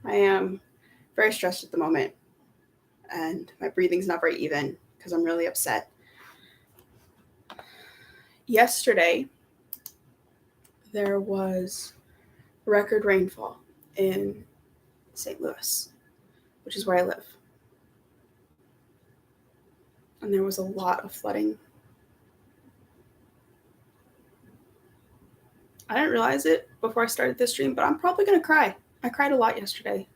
I am very stressed at the moment, and my breathing's not very even because I'm really upset. Yesterday, there was record rainfall in St. Louis, which is where I live. And there was a lot of flooding. I didn't realize it before I started this stream, but I'm probably going to cry. I cried a lot yesterday.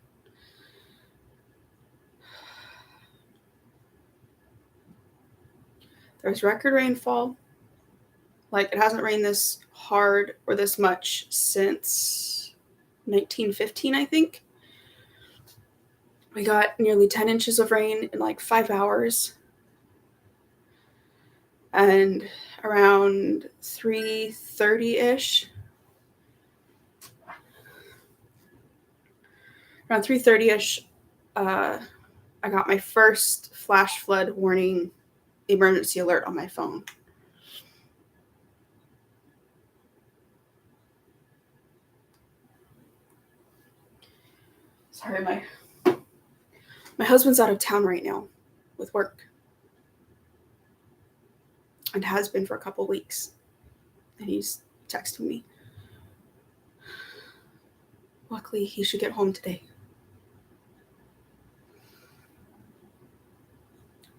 There's record rainfall. Like, it hasn't rained this hard or this much since 1915, I think. We got nearly 10 inches of rain in like 5 hours. And around 3:30-ish, I got my first flash flood warning emergency alert on my phone. Sorry, my husband's out of town right now with work, and has been for a couple weeks, and he's texting me. Luckily, he should get home today.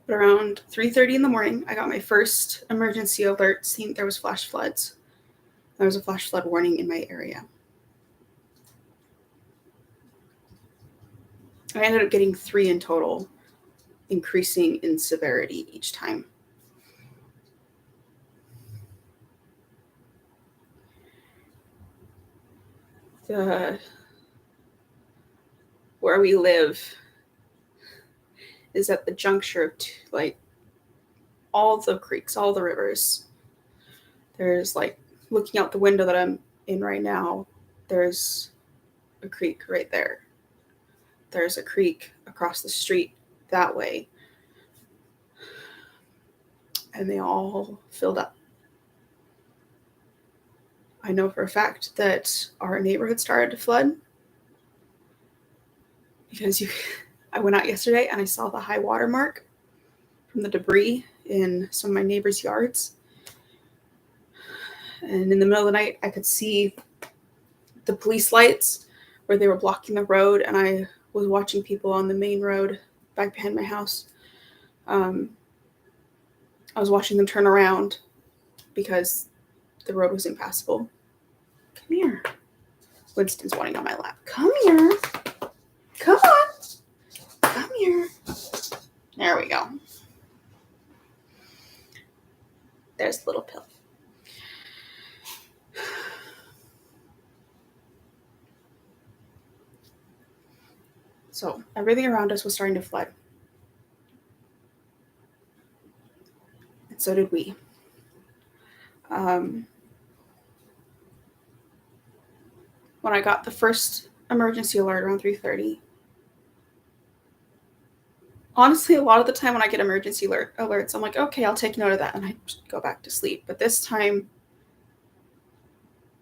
But around 3:30 in the morning, I got my first emergency alert saying there was flash floods. There was a flash flood warning in my area. I ended up getting 3 in total, increasing in severity each time. Where we live is at the juncture of like all the creeks, all the rivers. There's like, looking out the window that I'm in right now, there's a creek right there. There's a creek across the street that way. And they all filled up. I know for a fact that our neighborhood started to flood because I went out yesterday and I saw the high water mark from the debris in some of my neighbors' yards. And in the middle of the night, I could see the police lights where they were blocking the road, and I was watching people on the main road back behind my house. I was watching them turn around because the road was impassable. Come here. Winston's wanting on my lap. Come here. Come on. Come here. There we go. There's the little pill. So everything around us was starting to flood. And so did we. When I got the first emergency alert around 3:30, honestly, a lot of the time when I get emergency alerts, I'm like, okay, I'll take note of that, and I just go back to sleep. But this time,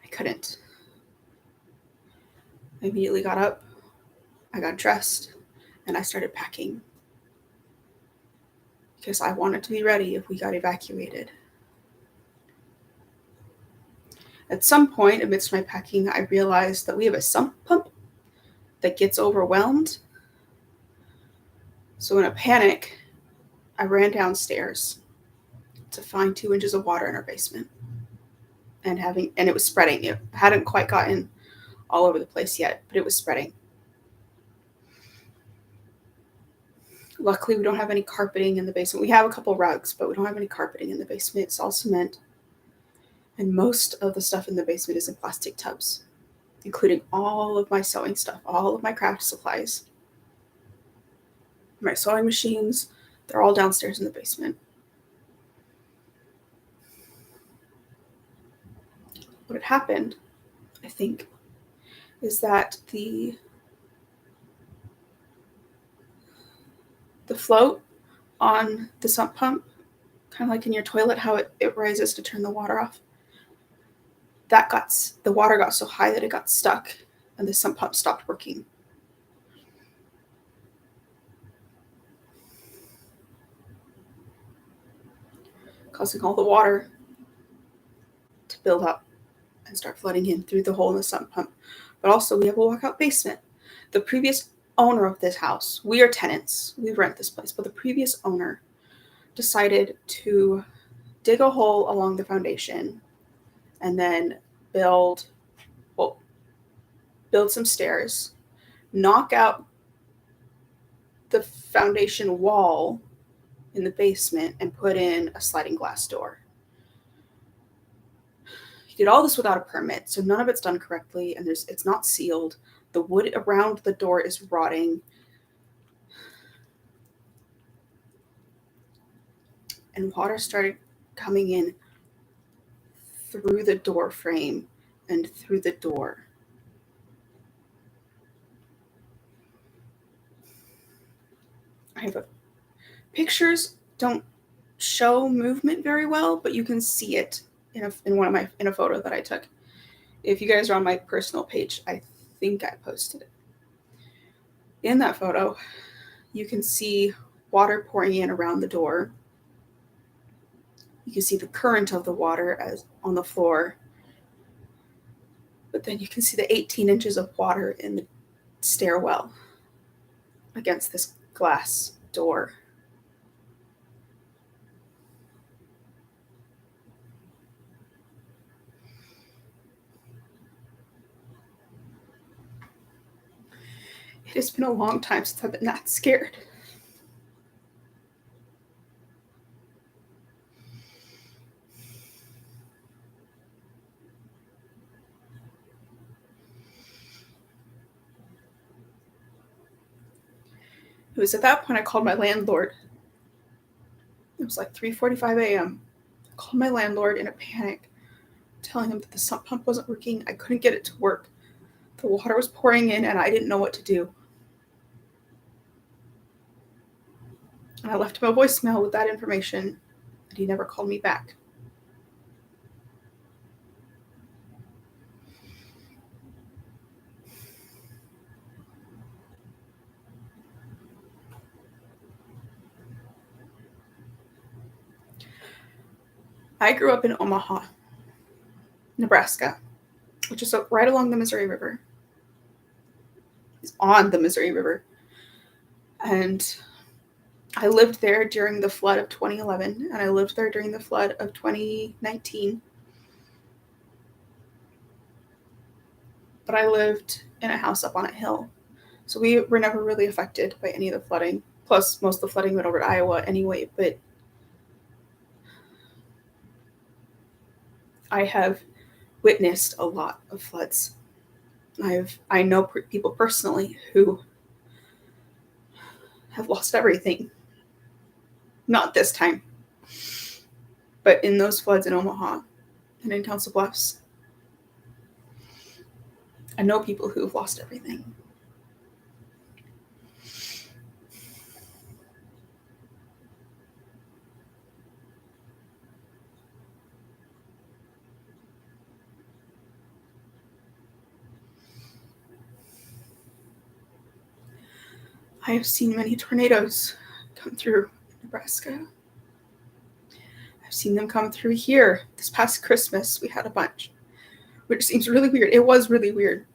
I couldn't. I immediately got up, I got dressed, and I started packing because I wanted to be ready if we got evacuated. At some point amidst my packing, I realized that we have a sump pump that gets overwhelmed. So in a panic, I ran downstairs to find 2 inches of water in our basement. And it was spreading. It hadn't quite gotten all over the place yet, but it was spreading. Luckily, we don't have any carpeting in the basement. We have a couple rugs, but we don't have any carpeting in the basement. It's all cement. And most of the stuff in the basement is in plastic tubs, including all of my sewing stuff, all of my craft supplies. My sewing machines, they're all downstairs in the basement. What had happened, I think, is that the float on the sump pump, kind of like in your toilet, how it rises to turn the water off, the water got so high that it got stuck and the sump pump stopped working. causing all the water to build up and start flooding in through the hole in the sump pump. But also we have a walkout basement. The previous owner of this house, we are tenants, we rent this place, but the previous owner decided to dig a hole along the foundation and then build some stairs, knock out the foundation wall in the basement, and put in a sliding glass door. He did all this without a permit, so none of it's done correctly, and it's not sealed. The wood around the door is rotting. And water started coming in through the door frame and through the door. Pictures don't show movement very well, but you can see it in a photo that I took. If you guys are on my personal page, I think I posted it. In that photo, you can see water pouring in around the door. You can see the current of the water as on the floor. But then you can see the 18 inches of water in the stairwell against this glass door. It has been a long time since I've been that scared. It was at that point I called my landlord. It was like 3:45 a.m. I called my landlord in a panic, telling him that the sump pump wasn't working. I couldn't get it to work. The water was pouring in and I didn't know what to do. And I left him a voicemail with that information, and he never called me back. I grew up in Omaha, Nebraska, which is right along the Missouri River. It's on the Missouri River. And I lived there during the flood of 2011, and I lived there during the flood of 2019. But I lived in a house up on a hill, so we were never really affected by any of the flooding. Plus, most of the flooding went over to Iowa anyway, but I have witnessed a lot of floods. I know people personally who have lost everything. Not this time, but in those floods in Omaha and in Council Bluffs, I know people who have lost everything. I have seen many tornadoes come through Nebraska. I've seen them come through here. This past Christmas, we had a bunch, which seems really weird. It was really weird.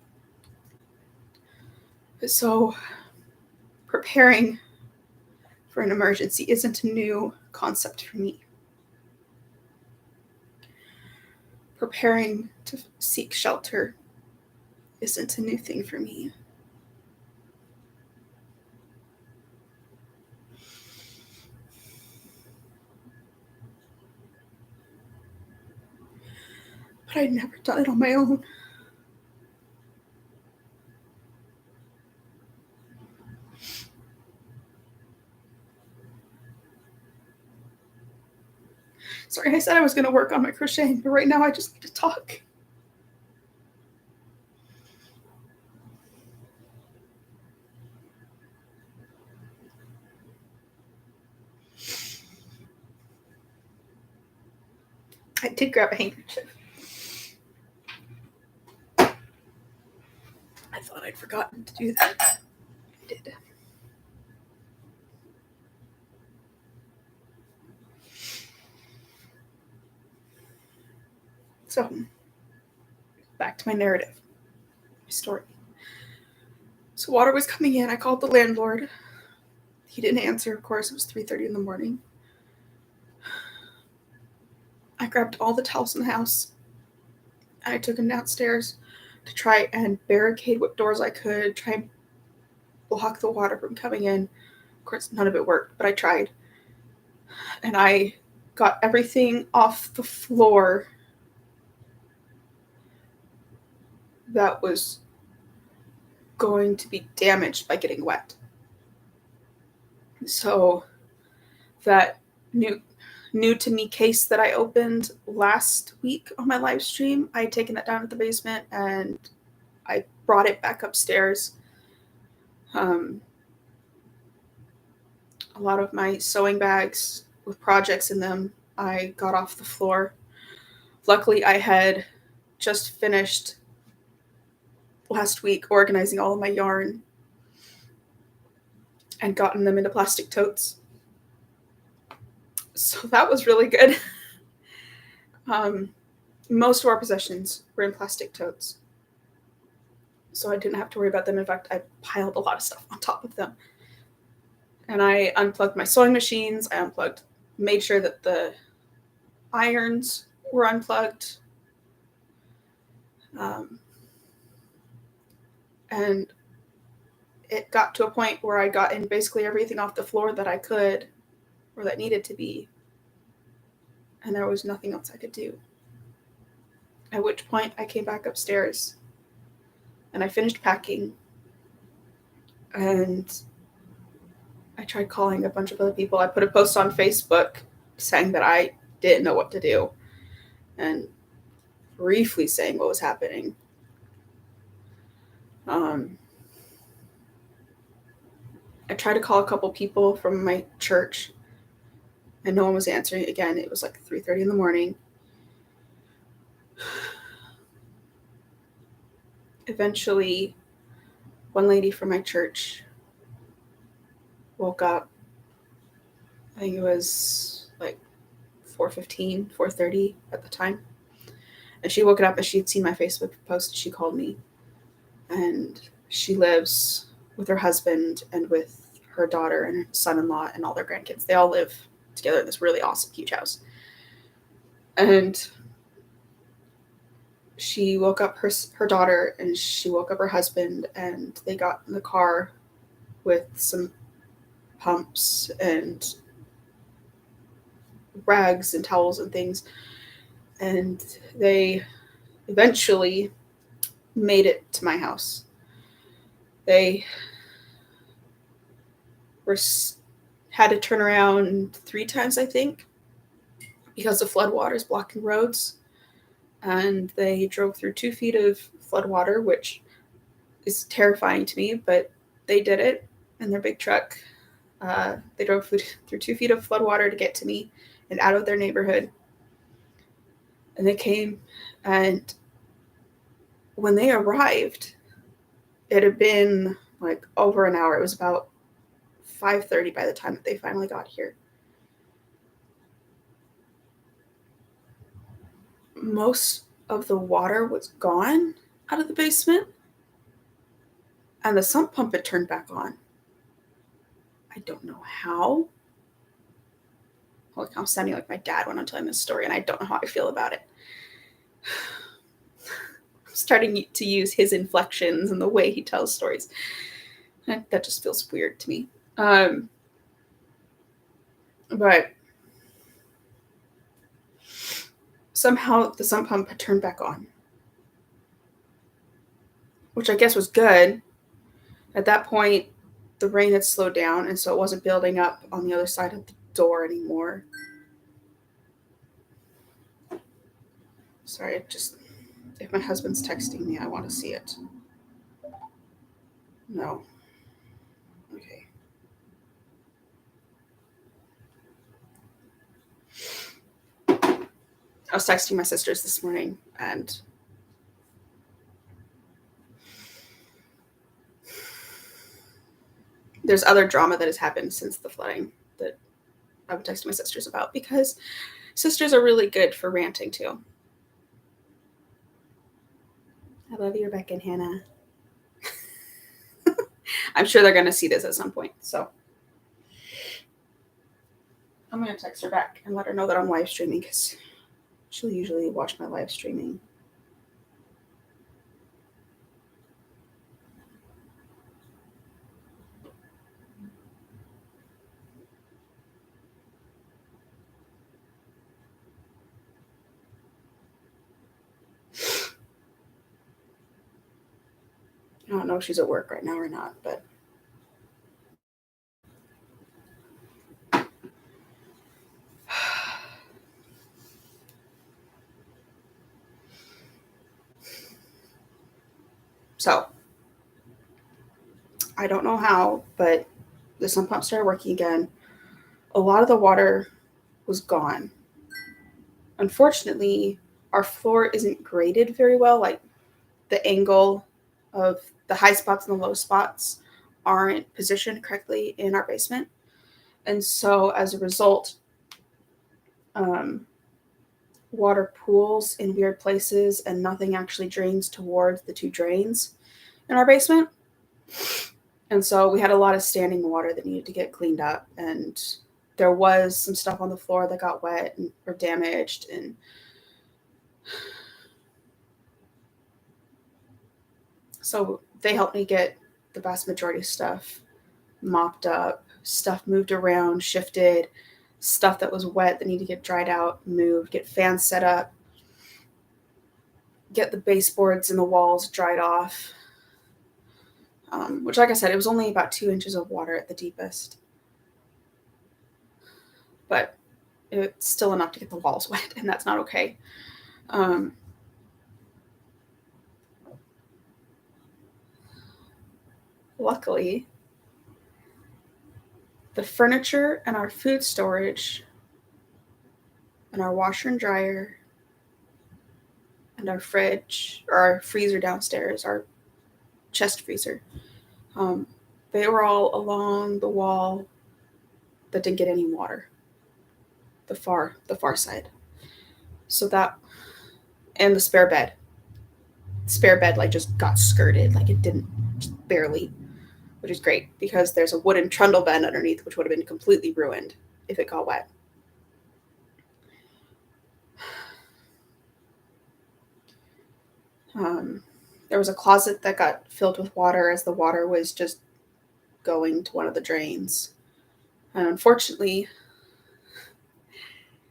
So, preparing for an emergency isn't a new concept for me. Preparing to seek shelter isn't a new thing for me. But I'd never done it on my own. Sorry, I said I was going to work on my crocheting, but right now I just need to talk. I did grab a handkerchief. I thought I'd forgotten to do that. I did. So, back to my narrative, my story. So water was coming in. I called the landlord. He didn't answer. Of course, it was 3:30 in the morning. I grabbed all the towels in the house, and I took them downstairs to try and barricade what doors I could, try and block the water from coming in. Of course, none of it worked, but I tried. And I got everything off the floor that was going to be damaged by getting wet. So that new to me case that I opened last week on my live stream, I had taken that down to the basement and I brought it back upstairs. A lot of my sewing bags with projects in them, I got off the floor. Luckily, I had just finished last week organizing all of my yarn and gotten them into plastic totes. So that was really good. Most of our possessions were in plastic totes, so I didn't have to worry about them. In fact, I piled a lot of stuff on top of them. And I unplugged my sewing machines. I made sure that the irons were unplugged. And it got to a point where I got in basically everything off the floor that I could, or that needed to be. And there was nothing else I could do. At which point I came back upstairs and I finished packing. And I tried calling a bunch of other people. I put a post on Facebook saying that I didn't know what to do and briefly saying what was happening. I tried to call a couple people from my church and no one was answering. Again, it was like 3:30 in the morning. Eventually, one lady from my church woke up. I think it was like 4:15, 4:30 at the time. And she woke up and she had seen my Facebook post. She called me. And she lives with her husband and with her daughter and her son-in-law and all their grandkids. They all live together in this really awesome, huge house. And she woke up her daughter and she woke up her husband, and they got in the car with some pumps and rags and towels and things. And they eventually made it to my house. They had to turn around 3 times, I think, because the flood water is blocking roads. And they drove through 2 feet of flood water, which is terrifying to me, but they did it in their big truck. They drove through 2 feet of flood water to get to me and out of their neighborhood. And they came, and when they arrived, it had been like over an hour. It was about 5:30 by the time that they finally got here. Most of the water was gone out of the basement, and the sump pump had turned back on. I don't know how. Like, I'm sounding like my dad when I'm telling this story, and I don't know how I feel about it. I'm starting to use his inflections and the way he tells stories. And that just feels weird to me. But somehow the sump pump had turned back on, which I guess was good. At that point, the rain had slowed down, and so it wasn't building up on the other side of the door anymore. Sorry, if my husband's texting me, I want to see it. No. Okay. I was texting my sisters this morning, and there's other drama that has happened since the flooding that I've texted my sisters about, because sisters are really good for ranting too. I love you, Rebecca and Hannah. I'm sure they're going to see this at some point. So I'm going to text her back and let her know that I'm live streaming because she'll usually watch my live streaming. I don't know if she's at work right now or not, but so I don't know how, but the sump pump started working again. A lot of the water was gone. Unfortunately, our floor isn't graded very well. Like the angle of the high spots and the low spots aren't positioned correctly in our basement. And so as a result, water pools in weird places and nothing actually drains towards the two drains in our basement. And so we had a lot of standing water that needed to get cleaned up, and there was some stuff on the floor that got wet and, or damaged, and so they helped me get the vast majority of stuff mopped up, stuff moved around, shifted, stuff that was wet that needed to get dried out, moved, get fans set up, get the baseboards and the walls dried off. Which, like I said, it was only about 2 inches of water at the deepest. But it's still enough to get the walls wet, and that's not okay. Luckily, the furniture and our food storage and our washer and dryer and our fridge, or our freezer downstairs, our chest freezer, they were all along the wall that didn't get any water, the far side. So that, and the spare bed like just got skirted, like it didn't, just barely, which is great because there's a wooden trundle bed underneath, which would have been completely ruined if it got wet. There was a closet that got filled with water as the water was just going to one of the drains. And unfortunately, it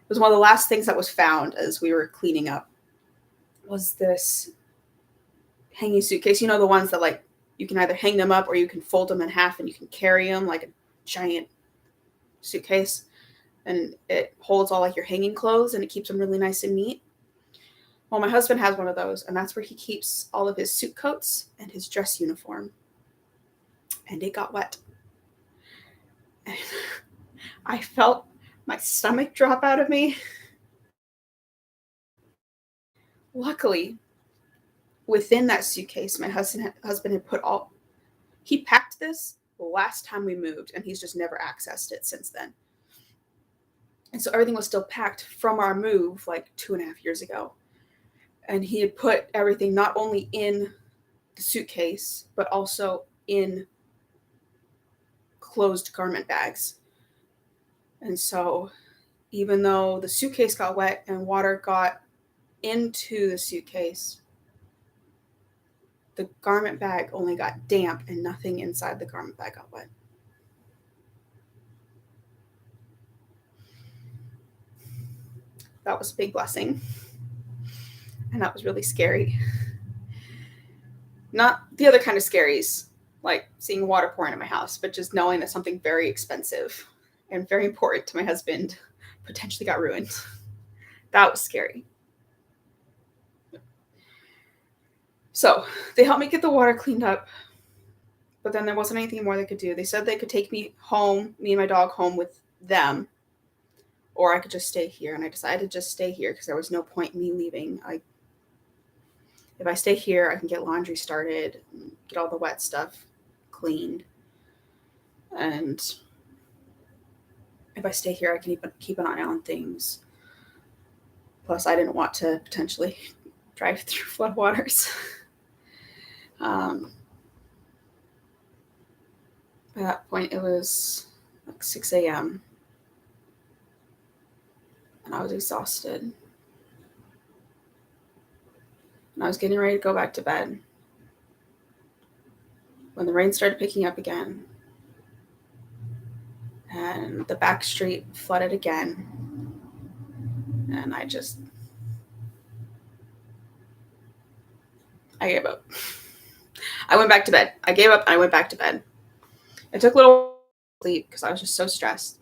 was one of the last things that was found as we were cleaning up was this hanging suitcase. You know, the ones that like you can either hang them up or you can fold them in half and you can carry them like a giant suitcase. And it holds all like your hanging clothes and it keeps them really nice and neat. Well, my husband has one of those, and that's where he keeps all of his suit coats and his dress uniform. And it got wet. And I felt my stomach drop out of me. Luckily, within that suitcase, my husband had put all, he packed this the last time we moved, and he's just never accessed it since then. And so everything was still packed from our move like 2.5 years ago. And he had put everything not only in the suitcase, but also in closed garment bags. And so even though the suitcase got wet and water got into the suitcase, the garment bag only got damp and nothing inside the garment bag got wet. That was a big blessing. And that was really scary. Not the other kind of scaries, like seeing water pour into my house, but just knowing that something very expensive and very important to my husband potentially got ruined. That was scary. So they helped me get the water cleaned up, but then there wasn't anything more they could do. They said they could take me home, me and my dog home with them, or I could just stay here. And I decided to just stay here because there was no point in me leaving. If I stay here, I can get laundry started, and get all the wet stuff cleaned. And if I stay here, I can keep an eye on things. Plus, I didn't want to potentially drive through floodwaters. By that point, it was like 6 a.m. and I was exhausted. And I was getting ready to go back to bed when the rain started picking up again. And the back street flooded again. And I gave up. I went back to bed. I gave up and I went back to bed. I took a little sleep because I was just so stressed.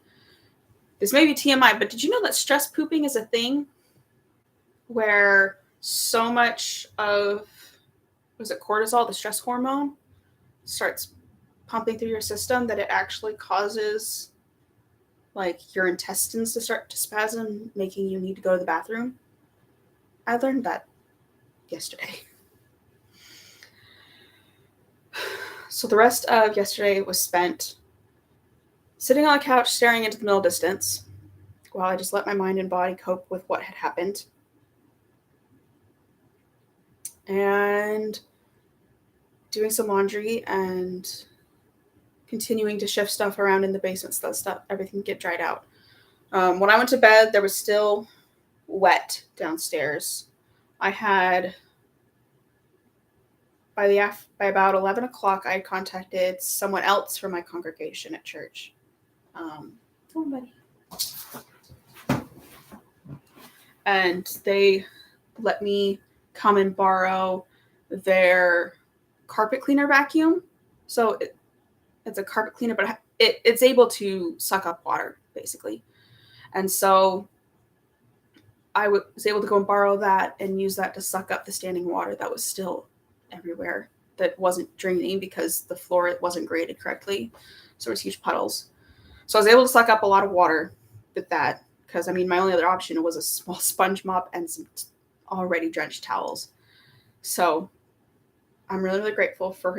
This may be TMI, but did you know that stress pooping is a thing where so much of, was it cortisol, the stress hormone, starts pumping through your system that it actually causes like your intestines to start to spasm, making you need to go to the bathroom? I learned that yesterday. So the rest of yesterday was spent sitting on the couch staring into the middle distance while I just let my mind and body cope with what had happened. And doing some laundry and continuing to shift stuff around in the basement so that stuff, everything get dried out. When I went to bed, there was still wet downstairs. I had, by about 11 o'clock, I contacted someone else from my congregation at church. Somebody. And they let me come and borrow their carpet cleaner vacuum. So it's a carpet cleaner, but it's able to suck up water, basically. And so I was able to go and borrow that and use that to suck up the standing water that was still everywhere, that wasn't draining because the floor wasn't graded correctly. So there was huge puddles. So I was able to suck up a lot of water with that because, I mean, my only other option was a small sponge mop and some already drenched towels. So I'm really, really grateful for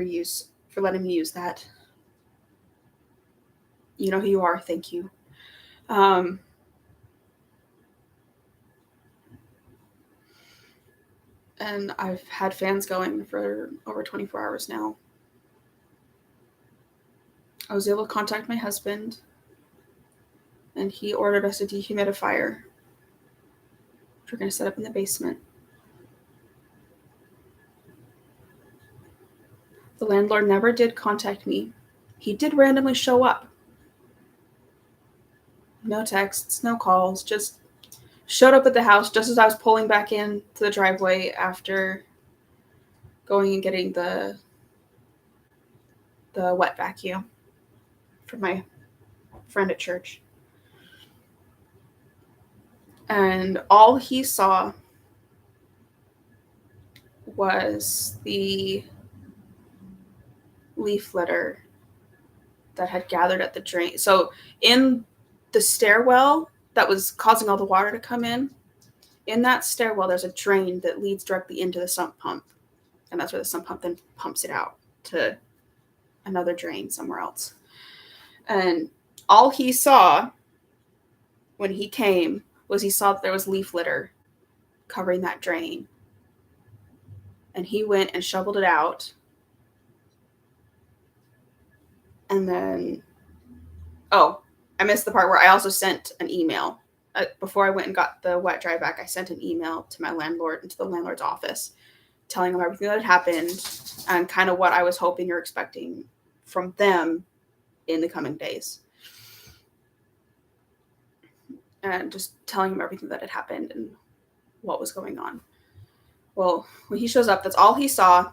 letting me use that. You know who you are. Thank you. And I've had fans going for over 24 hours now. I was able to contact my husband, and he ordered us a dehumidifier, which we're going to set up in the basement. The landlord never did contact me. He did randomly show up. No texts, no calls, just showed up at the house just as I was pulling back into the driveway after going and getting the wet vacuum from my friend at church. And all he saw was the leaf litter that had gathered at the drain. So in the stairwell that was causing all the water to come in that stairwell, there's a drain that leads directly into the sump pump. And that's where the sump pump then pumps it out to another drain somewhere else. And all he saw when he came was he saw that there was leaf litter covering that drain. And he went and shoveled it out. And then, I missed the part where I also sent an email. Before I went and got the wet dry back, I sent an email to my landlord and to the landlord's office telling them everything that had happened and kind of what I was hoping or expecting from them in the coming days. And just telling him everything that had happened and what was going on. Well, when he shows up, that's all he saw.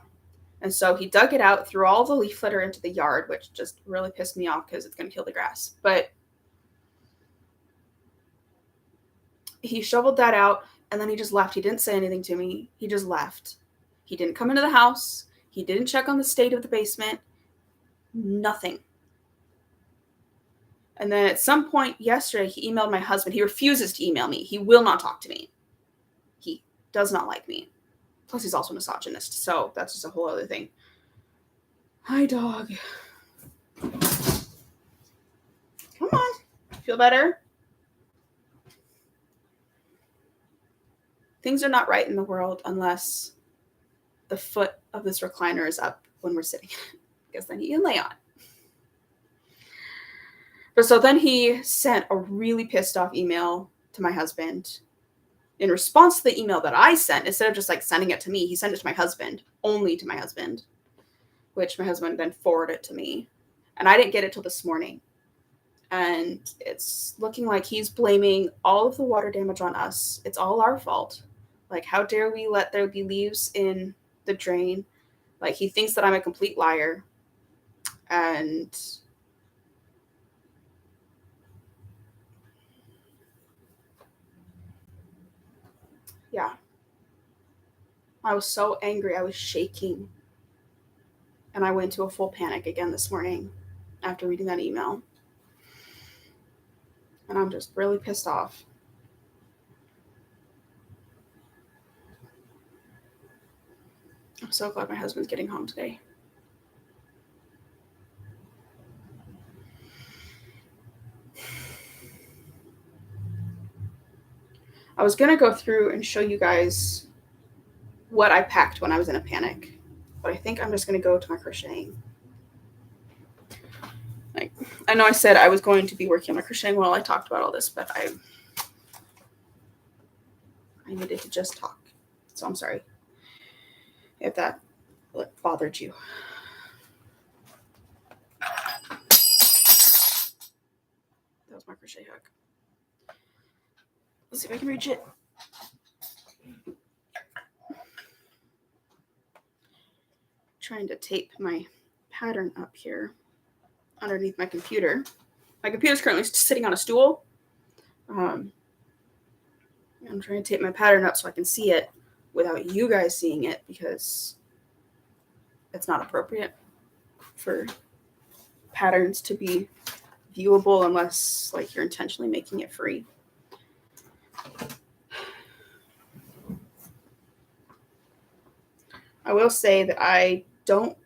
And so he dug it out, threw all the leaf litter into the yard, which just really pissed me off because it's going to kill the grass. But he shoveled that out, and then he just left. He didn't say anything to me. He just left. He didn't come into the house. He didn't check on the state of the basement. Nothing. And then at some point yesterday, he emailed my husband. He refuses to email me. He will not talk to me. He does not like me. Plus, he's also a misogynist, so that's just a whole other thing. Hi, dog. Come on. Feel better? Things are not right in the world unless the foot of this recliner is up when we're sitting, because then he can lay on. But so then he sent a really pissed off email to my husband. In response to the email that I sent, instead of just like sending it to me, he sent it to my husband, only to my husband, which my husband then forwarded to me. And I didn't get it till this morning. And it's looking like he's blaming all of the water damage on us. It's all our fault. Like, how dare we let there be leaves in the drain? Like, he thinks that I'm a complete liar. And yeah, I was so angry. I was shaking. And I went into a full panic again this morning after reading that email. And I'm just really pissed off. I'm so glad my husband's getting home today. I was going to go through and show you guys what I packed when I was in a panic. But I think I'm just going to go to my crocheting. Like, I know I said I was going to be working on my crocheting while I talked about all this, but I needed to just talk. So I'm sorry if that bothered you. That was my crochet hook. Let's see if I can reach it. Trying to tape my pattern up here underneath my computer. My computer's currently sitting on a stool. I'm trying to tape my pattern up so I can see it without you guys seeing it, because it's not appropriate for patterns to be viewable unless like you're intentionally making it free. I will say that I don't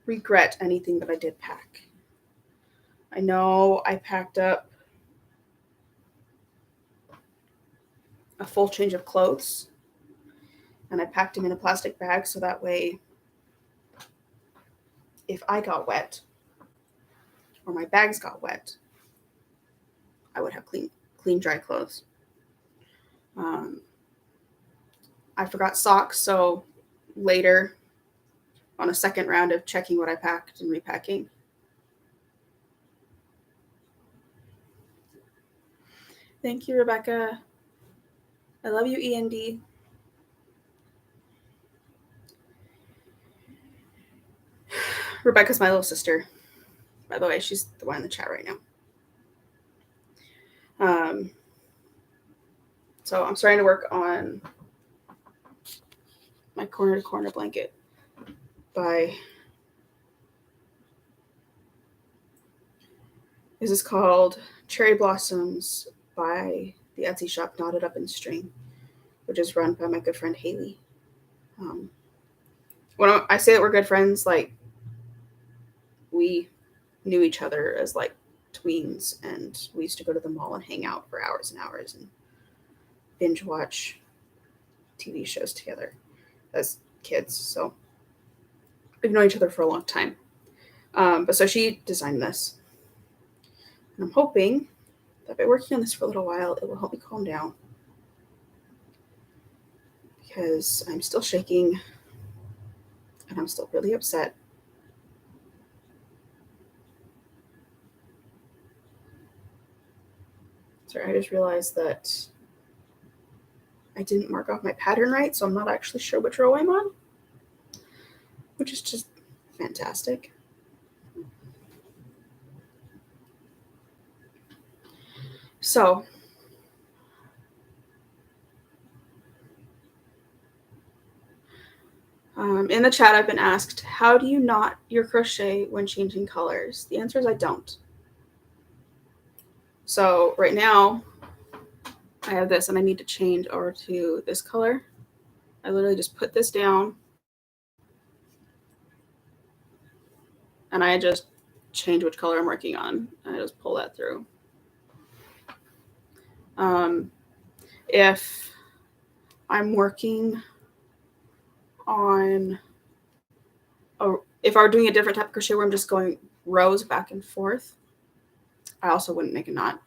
regret anything that I did pack. I know I packed up a full change of clothes, and I packed them in a plastic bag so that way if I got wet or my bags got wet, I would have clean, dry clothes. I forgot socks, so later on a second round of checking what I packed and repacking, thank you, Rebecca. I love you, END. Rebecca's my little sister, by the way. She's the one in the chat right now. So I'm starting to work on my corner to corner blanket by, this is called Cherry Blossoms by the Etsy shop Knotted Up in String, which is run by my good friend Haley. When I say that we're good friends, like, we knew each other as like tweens, and we used to go to the mall and hang out for hours and hours and binge watch TV shows together as kids. So we've known each other for a long time. But so she designed this, and I'm hoping that by working on this for a little while, it will help me calm down, because I'm still shaking and I'm still really upset. Sorry, I just realized that I didn't mark off my pattern right, so I'm not actually sure which row I'm on, which is just fantastic. So in the chat, I've been asked, how do you knot your crochet when changing colors? The answer is I don't. So right now, I have this and I need to change over to this color. I literally just put this down and I just change which color I'm working on, and I just pull that through. If I'm working on, if I were doing a different type of crochet where I'm just going rows back and forth, I also wouldn't make a knot.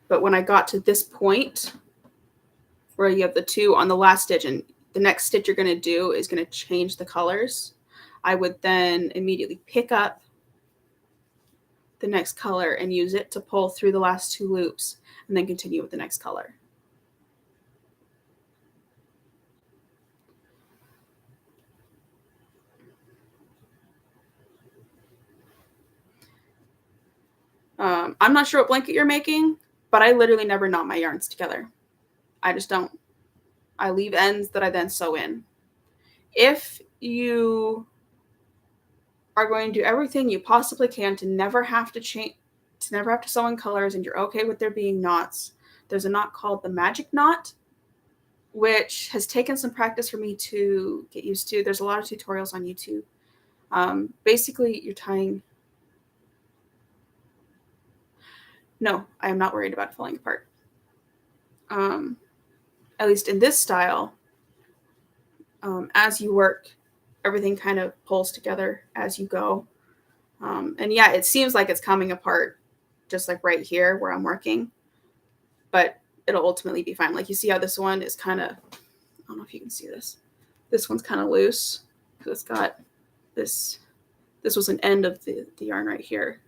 But when I got to this point where you have the two on the last stitch and the next stitch you're going to do is going to change the colors, I would then immediately pick up the next color and use it to pull through the last two loops and then continue with the next color. I'm not sure what blanket you're making, but I literally never knot my yarns together. I just don't. I leave ends that I then sew in. If you are going to do everything you possibly can to never have to change, to never have to sew in colors, and you're okay with there being knots, there's a knot called the magic knot, which has taken some practice for me to get used to. There's a lot of tutorials on YouTube. Basically, you're tying. No, I am not worried about it falling apart. At least in this style, as you work, everything kind of pulls together as you go. And yeah, it seems like it's coming apart just like right here where I'm working, but it'll ultimately be fine. Like you see how this one is kind of, I don't know if you can see this. This one's kind of loose because it's got this was an end of the yarn right here.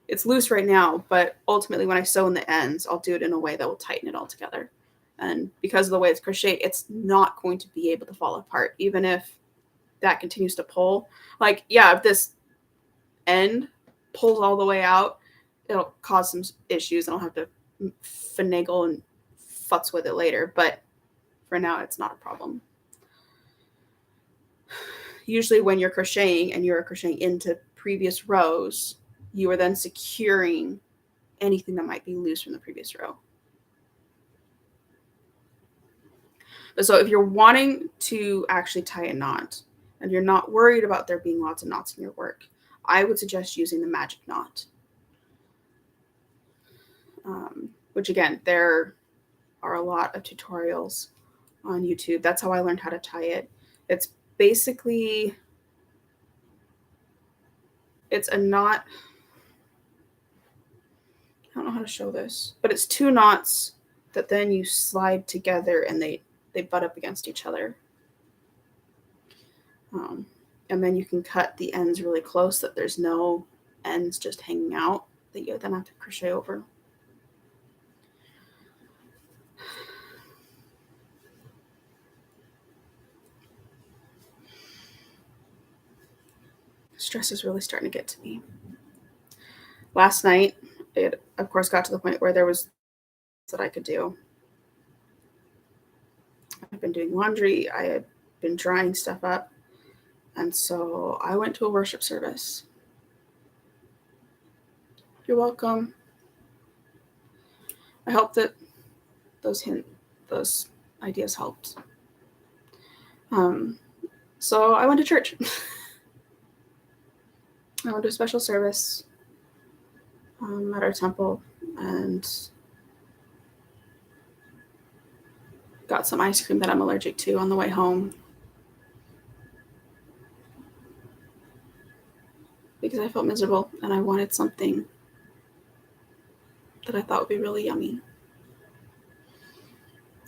It's loose right now, but ultimately when I sew in the ends, I'll do it in a way that will tighten it all together. And because of the way it's crocheted, it's not going to be able to fall apart, even if that continues to pull. Like, yeah, if this end pulls all the way out, it'll cause some issues and I'll have to finagle and futz with it later. But for now, it's not a problem. Usually when you're crocheting and you're crocheting into previous rows, you are then securing anything that might be loose from the previous row. So if you're wanting to actually tie a knot and you're not worried about there being lots of knots in your work, I would suggest using the magic knot. Which again, there are a lot of tutorials on YouTube. That's how I learned how to tie it. It's basically, it's a knot. I don't know how to show this, but it's two knots that then you slide together and they butt up against each other. And then you can cut the ends really close so that there's no ends just hanging out that you then have to crochet over. Stress is really starting to get to me. Last night, it of course got to the point where there was that I could do. I've been doing laundry. I had been drying stuff up. And so I went to a worship service. You're welcome. I hope that those ideas helped. So I went to church. I went to a special service at our temple and got some ice cream that I'm allergic to on the way home because I felt miserable and I wanted something that I thought would be really yummy.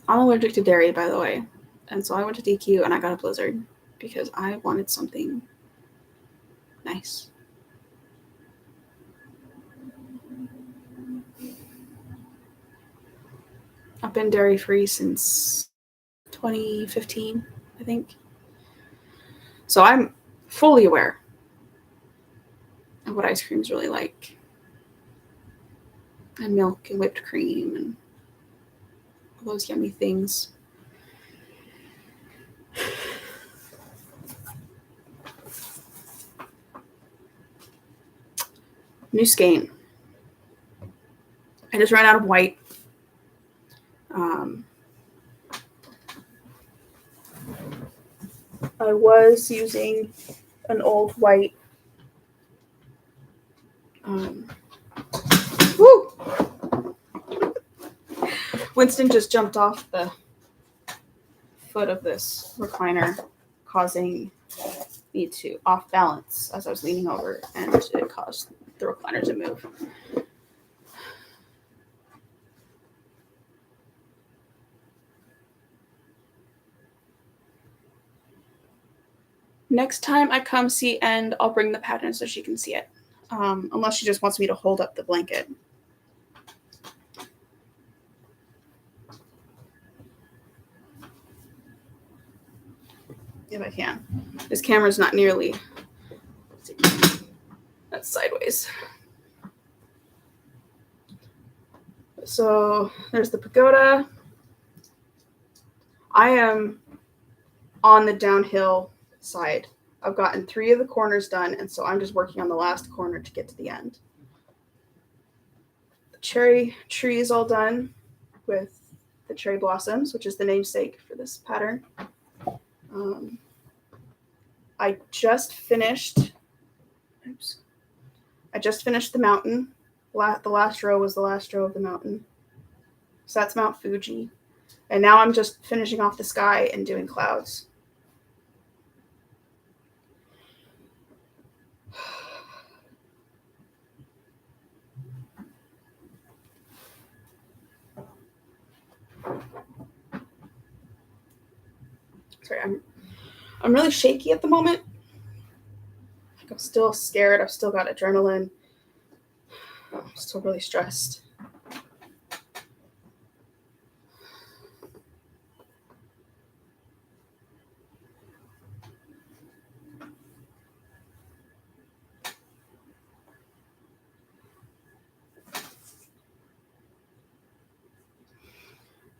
I'm allergic to dairy, by the way, and so I went to DQ and I got a Blizzard because I wanted something nice. I've been dairy-free since 2015, I think. So I'm fully aware of what ice cream is really like. And milk and whipped cream and all those yummy things. New skein. I just ran out of white. I was using an old white. Woo! Winston just jumped off the foot of this recliner, causing me to off balance as I was leaning over, and it caused the recliner to move. Next time I come see End, I'll bring the pattern so she can see it. Unless she just wants me to hold up the blanket. If I can. This camera's not nearly... That's sideways. So there's the pagoda. I am on the downhill side. I've gotten 3 of the corners done, and so I'm just working on the last corner to get to the end. The cherry tree is all done with the cherry blossoms, which is the namesake for this pattern. I just finished the mountain. The last row was the last row of the mountain. So that's Mount Fuji. And now I'm just finishing off the sky and doing clouds. Sorry, I'm really shaky at the moment. Like I'm still scared. I've still got adrenaline. I'm still really stressed.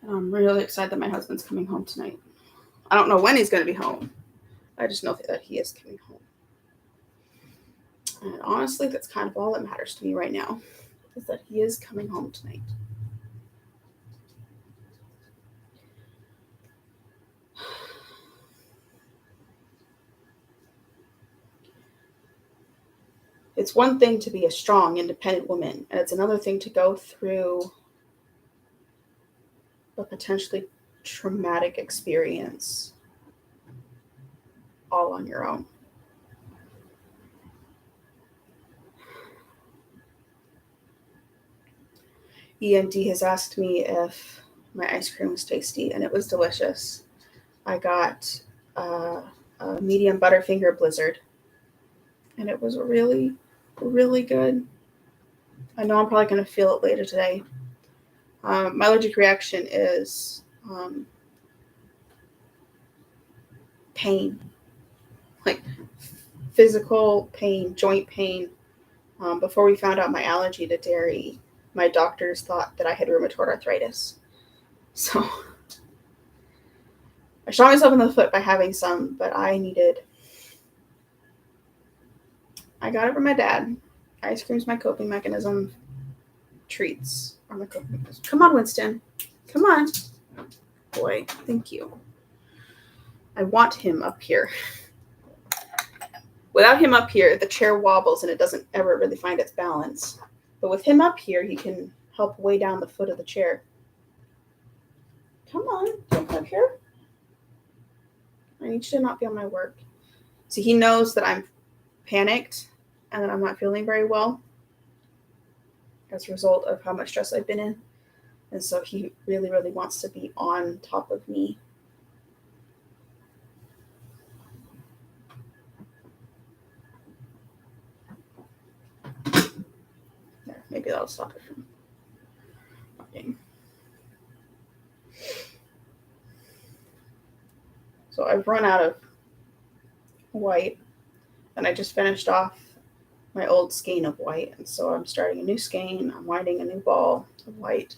And I'm really excited that my husband's coming home tonight. I don't know when he's going to be home. I just know that he is coming home. And honestly, that's kind of all that matters to me right now, is that he is coming home tonight. It's one thing to be a strong, independent woman, and it's another thing to go through a potentially traumatic experience all on your own. END has asked me if my ice cream was tasty, and it was delicious. I got a medium Butterfinger Blizzard, and it was really, really good. I know I'm probably going to feel it later today. My allergic reaction is pain, like physical pain, joint pain. Before we found out my allergy to dairy, my doctors thought that I had rheumatoid arthritis. So I shot myself in the foot by having some, but I got it from my dad. Ice cream's my coping mechanism. Treats are my coping mechanism. Come on, Winston. Come on. Boy, thank you. I want him up here. Without him up here, the chair wobbles and it doesn't ever really find its balance. But with him up here, he can help weigh down the foot of the chair. Come on, come up here. I need you to not be on my work. See, he knows that I'm panicked and that I'm not feeling very well as a result of how much stress I've been in. And so he really, really wants to be on top of me. There, maybe that'll stop it from working. So I've run out of white, and I just finished off my old skein of white, and so I'm starting a new skein. I'm winding a new ball of white.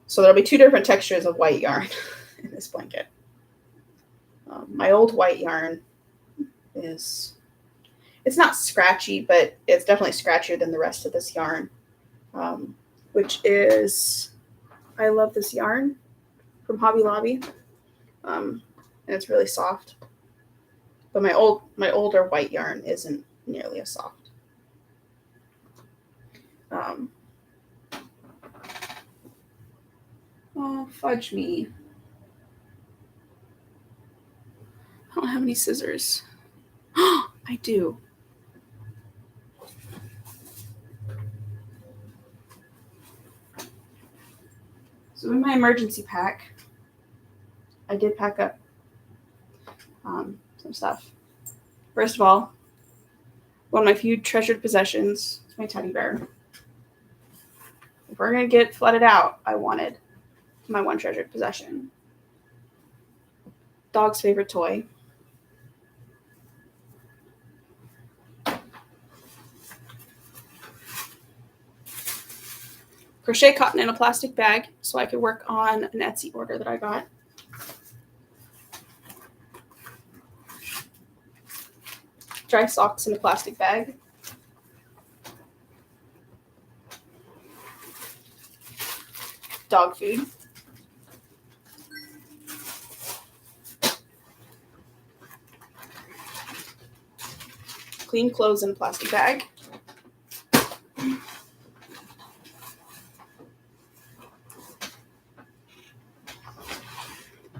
So there'll be 2 different textures of white yarn in this blanket. My old white yarn it's not scratchy, but it's definitely scratchier than the rest of this yarn, which is, I love this yarn from Hobby Lobby, and it's really soft. But my older white yarn isn't nearly as soft. Oh, fudge me. I don't have any scissors. I do. So in my emergency pack, I did pack up some stuff. First of all, one of my few treasured possessions is my teddy bear. If we're going to get flooded out, I wanted my one treasured possession. Dog's favorite toy. Crochet cotton in a plastic bag so I could work on an Etsy order that I got. Dry socks in a plastic bag. Dog food. Clean clothes in a plastic bag.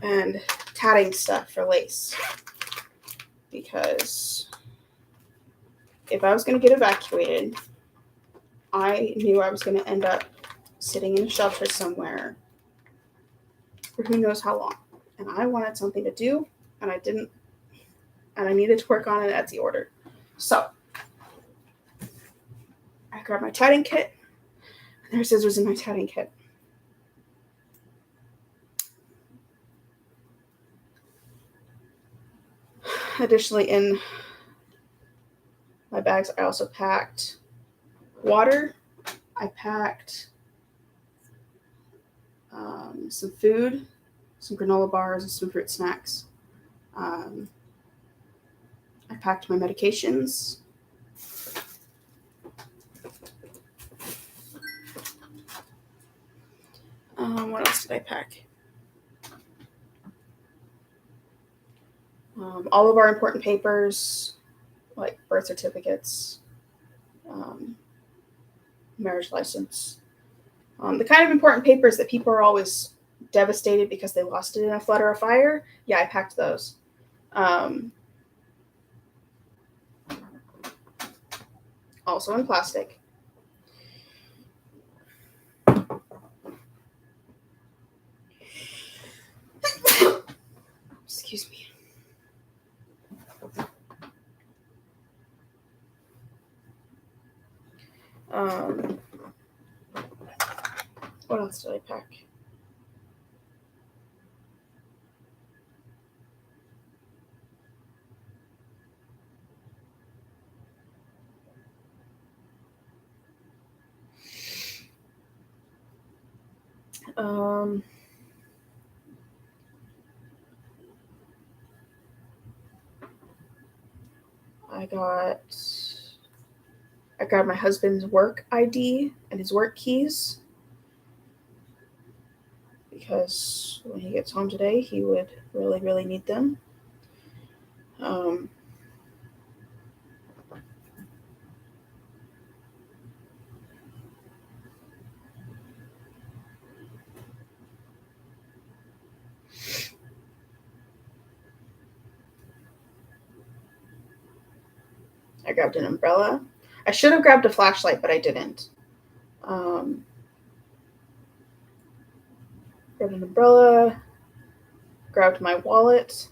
And tatting stuff for lace. Because if I was going to get evacuated, I knew I was going to end up sitting in a shelter somewhere for who knows how long. And I wanted something to do, and I didn't, and I needed to work on an Etsy order. So I grabbed my tatting kit, and there are scissors in my tatting kit. Additionally, in my bags, I also packed water. I packed some food, some granola bars, and some fruit snacks. I packed my medications. What else did I pack? All of our important papers, like birth certificates, marriage license. The kind of important papers that people are always devastated because they lost it in a flood or a fire. Yeah, I packed those. Also in plastic. Excuse me. What else did I pack? I grabbed my husband's work ID and his work keys because when he gets home today, he would really, really need them. I grabbed an umbrella. I should have grabbed a flashlight, but I didn't. Grabbed an umbrella. Grabbed my wallet.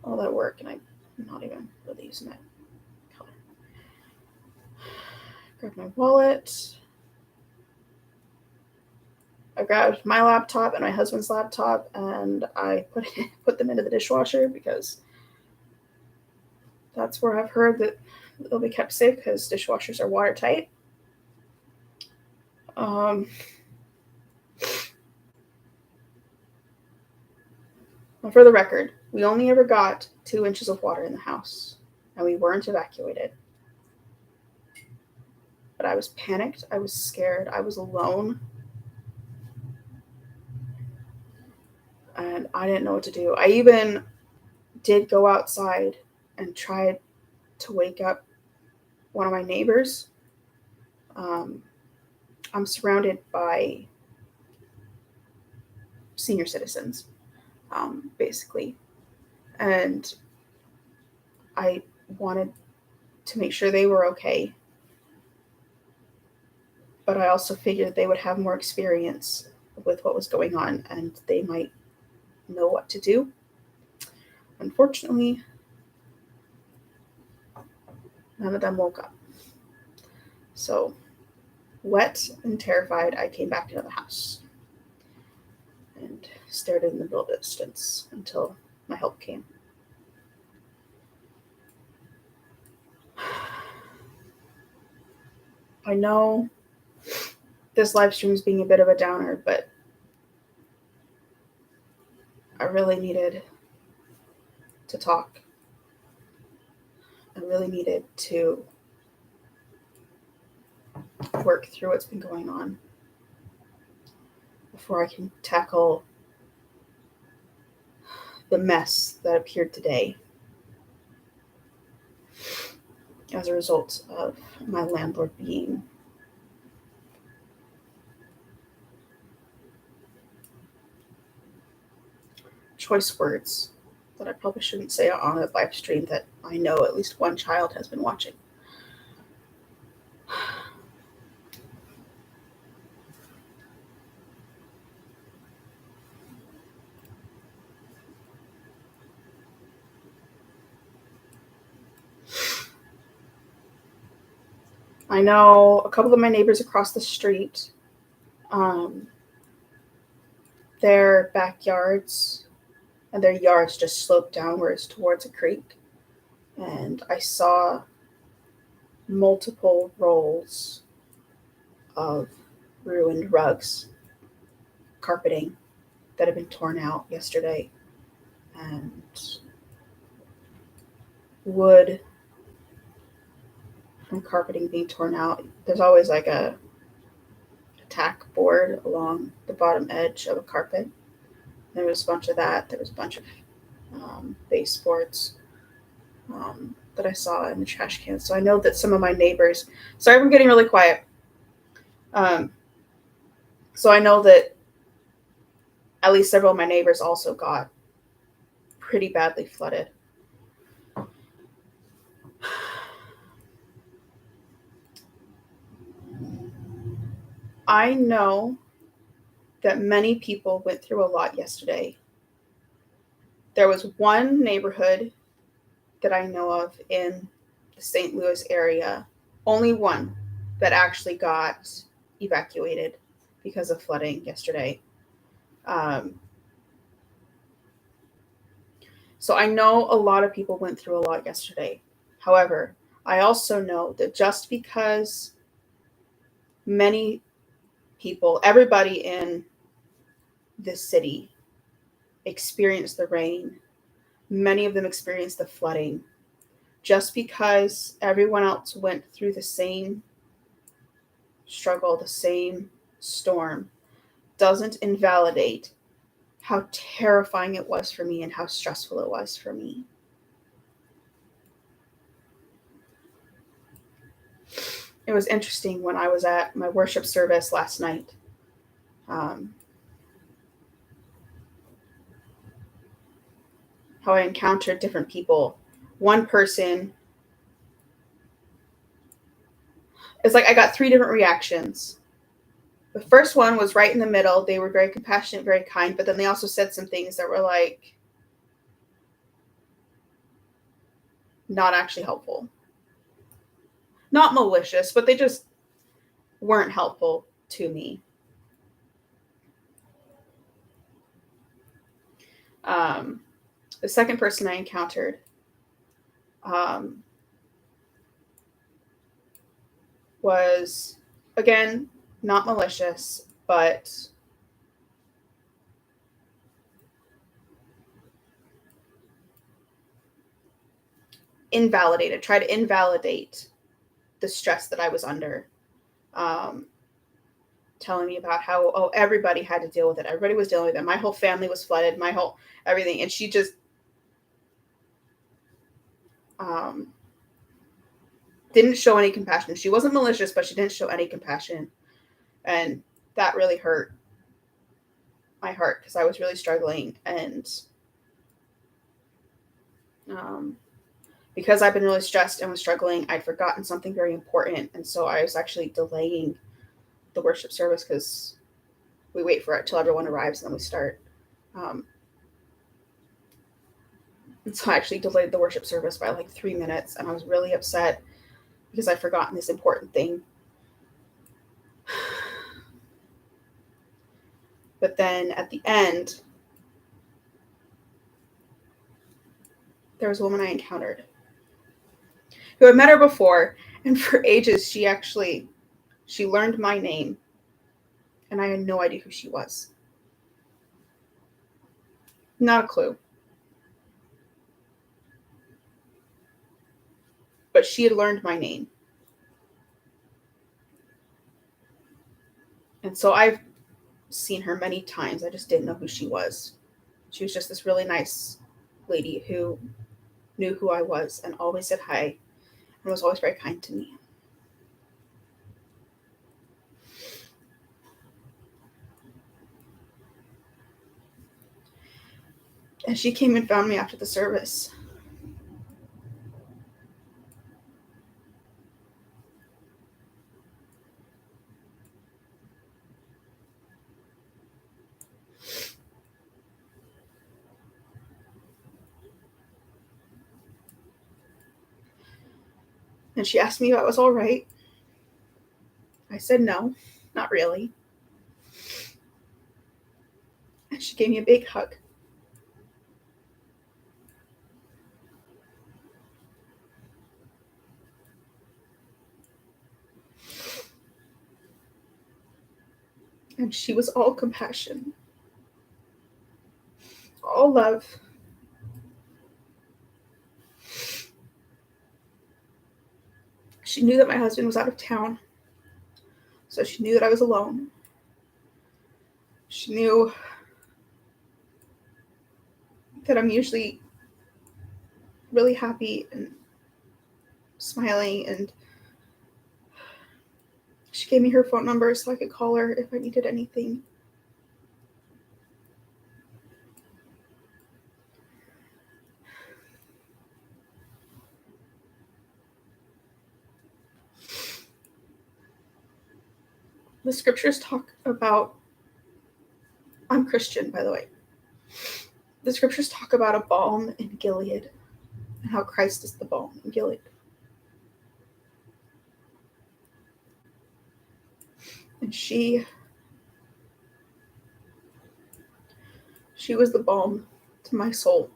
All that work, and I'm not even really using that color. Grabbed my wallet. I grabbed my laptop and my husband's laptop, and I put them into the dishwasher because that's where I've heard that they'll be kept safe because dishwashers are watertight. Now, for the record, we only ever got 2 inches of water in the house, and we weren't evacuated. But I was panicked. I was scared. I was alone. And I didn't know what to do. I even did go outside and tried to wake up one of my neighbors. I'm surrounded by senior citizens, basically. And I wanted to make sure they were okay. But I also figured they would have more experience with what was going on and they might know what to do. Unfortunately, none of them woke up. So, wet and terrified, I came back into the house and stared in the middle distance until my help came. I know this live stream is being a bit of a downer, but I really needed to talk. I really needed to work through what's been going on before I can tackle the mess that appeared today as a result of my landlord being choice words that I probably shouldn't say on a live stream that I know at least one child has been watching. I know a couple of my neighbors across the street, their backyards and their yards just slope downwards towards a creek. And I saw multiple rolls of ruined rugs, carpeting that had been torn out yesterday, and wood from carpeting being torn out. There's always like a tack board along the bottom edge of a carpet. There was a bunch of that. There was a bunch of baseboards that I saw in the trash can. So I know that some of my neighbors, sorry if I'm getting really quiet. So I know that at least several of my neighbors also got pretty badly flooded. I know that many people went through a lot yesterday. There was one neighborhood that I know of in the St. Louis area, only one that actually got evacuated because of flooding yesterday. So I know a lot of people went through a lot yesterday. However, I also know that just because many people, everybody in this city experienced the rain, many of them experienced the flooding, just because everyone else went through the same struggle, the same storm, doesn't invalidate how terrifying it was for me and how stressful it was for me. It was interesting when I was at my worship service last night. How I encountered different people. One person, it's like I got three different reactions. The first one was right in the middle. They were very compassionate, very kind, but then they also said some things that were like not actually helpful. Not malicious, but they just weren't helpful to me. The second person I encountered was, again, not malicious, but tried to invalidate the stress that I was under. Telling me about how, everybody had to deal with it. Everybody was dealing with it. My whole family was flooded, my whole everything. And she just didn't show any compassion. She wasn't malicious, but she didn't show any compassion. And that really hurt. my heart because I was really struggling, and because I've been really stressed and was struggling, I'd forgotten something very important, and so I was actually delaying the worship service because we wait for it till everyone arrives and then we start. And so I actually delayed the worship service by like 3 minutes, and I was really upset because I'd forgotten this important thing. But then at the end, there was a woman I encountered who had met her before, and for ages she learned my name, and I had no idea who she was. Not a clue. But she had learned my name. And so I've seen her many times. I just didn't know who she was. She was just this really nice lady who knew who I was and always said hi and was always very kind to me. And she came and found me after the service. And she asked me if I was all right. I said no, not really. And she gave me a big hug. And she was all compassion, all love. She knew that my husband was out of town, so she knew that I was alone. She knew that I'm usually really happy and smiling, and she gave me her phone number so I could call her if I needed anything. The scriptures talk about, I'm Christian, by the way. The scriptures talk about a balm in Gilead and how Christ is the balm in Gilead. And she was the balm to my soul.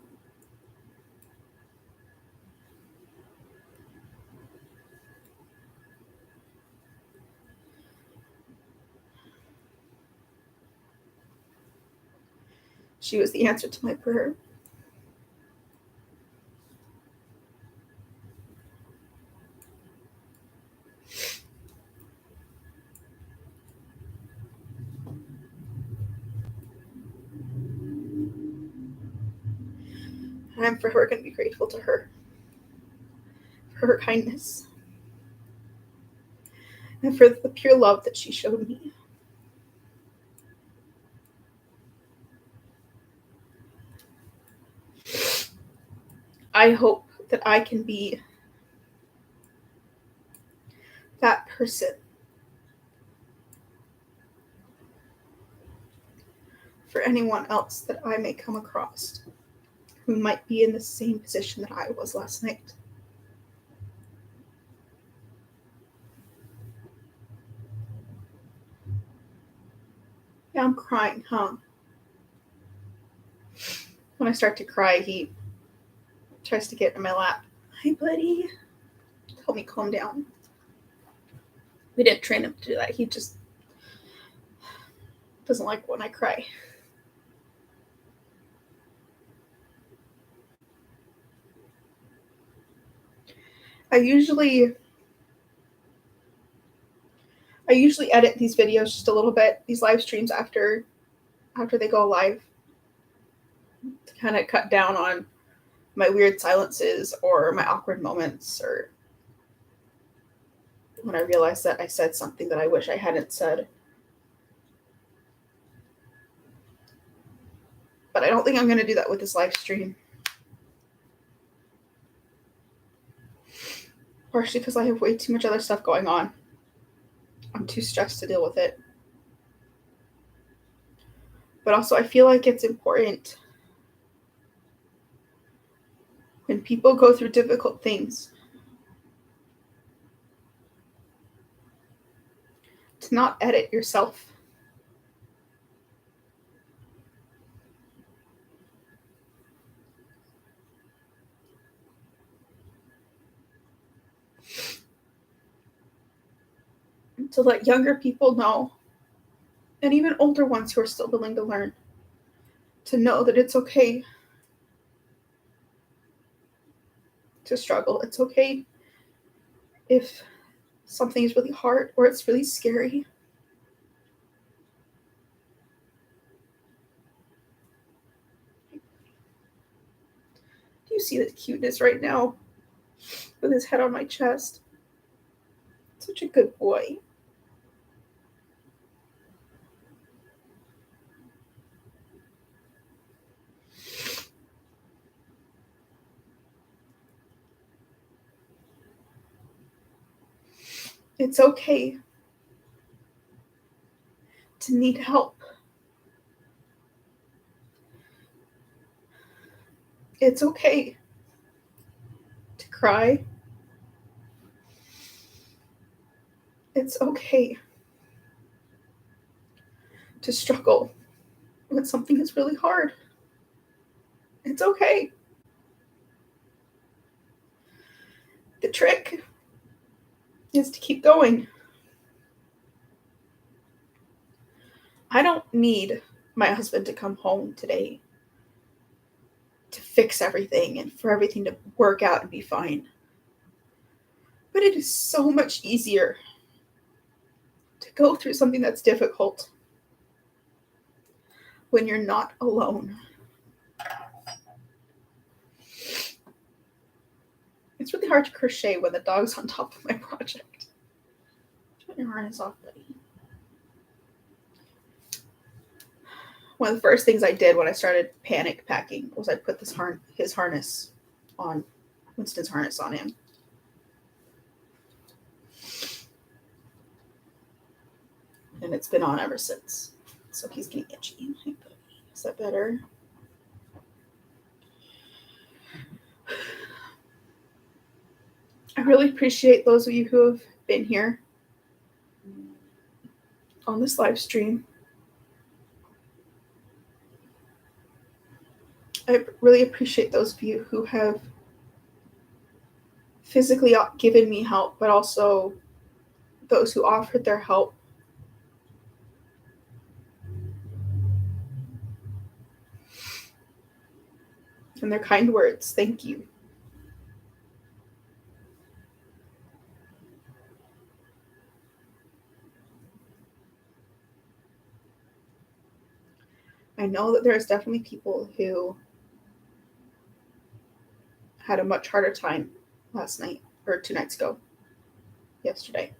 She was the answer to my prayer. And I'm forever going to be grateful to her for her kindness and for the pure love that she showed me. I hope that I can be that person for anyone else that I may come across who might be in the same position that I was last night. Yeah, I'm crying, huh? When I start to cry, he tries to get in my lap. Hi, buddy. Help me calm down. We didn't train him to do that. He just doesn't like when I cry. I usually edit these videos just a little bit, these live streams after they go live, to kind of cut down on my weird silences or my awkward moments, or when I realize that I said something that I wish I hadn't said. But I don't think I'm going to do that with this live stream. Partially because I have way too much other stuff going on. I'm too stressed to deal with it. But also I feel like it's important when people go through difficult things to not edit yourself. To let younger people know, and even older ones who are still willing to learn, to know that it's okay to struggle. It's okay if something is really hard or it's really scary. Do you see the cuteness right now with his head on my chest? Such a good boy. It's okay to need help. It's okay to cry. It's okay to struggle when something is really hard. It's okay. The trick is to keep going. I don't need my husband to come home today to fix everything and for everything to work out and be fine. But it is so much easier to go through something that's difficult when you're not alone. It's really hard to crochet when the dog's on top of my project. Turn your harness off, buddy. One of the first things I did when I started panic packing was I put his harness on, Winston's harness on him. And it's been on ever since. So he's getting itchy. Is that better? I really appreciate those of you who have been here on this live stream. I really appreciate those of you who have physically given me help, but also those who offered their help. And their kind words. Thank you. I know that there's definitely people who had a much harder time last night, or 2 nights ago, yesterday.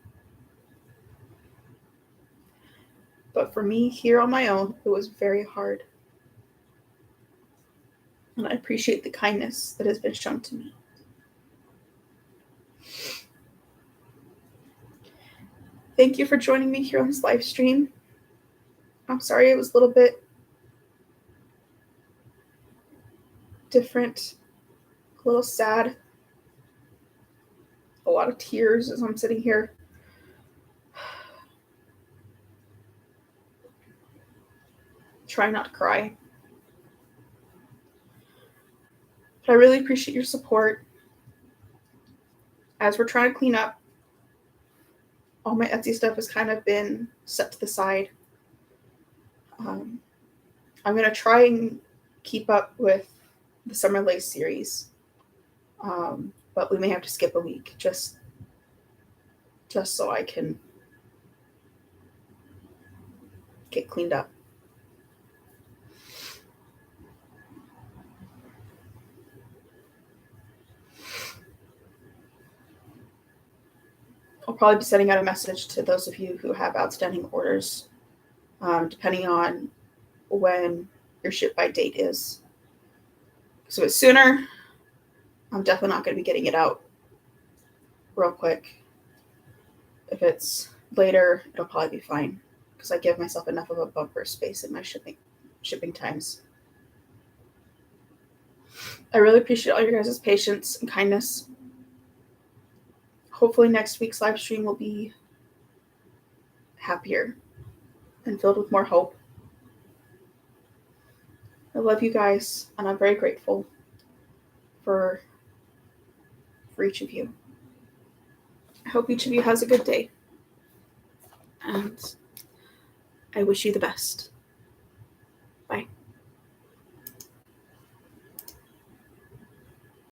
But for me, here on my own, it was very hard. And I appreciate the kindness that has been shown to me. Thank you for joining me here on this live stream. I'm sorry it was a little bit different, a little sad, a lot of tears as I'm sitting here. Try not to cry. But I really appreciate your support. As we're trying to clean up, all my Etsy stuff has kind of been set to the side. I'm going to try and keep up with the Summer Lace series. But we may have to skip a week just so I can get cleaned up. I'll probably be sending out a message to those of you who have outstanding orders, depending on when your ship by date is. So if it's sooner, I'm definitely not going to be getting it out real quick. If it's later, it'll probably be fine because I give myself enough of a buffer space in my shipping times. I really appreciate all your guys' patience and kindness. Hopefully next week's live stream will be happier and filled with more hope. I love you guys, and I'm very grateful for each of you. I hope each of you has a good day, and I wish you the best.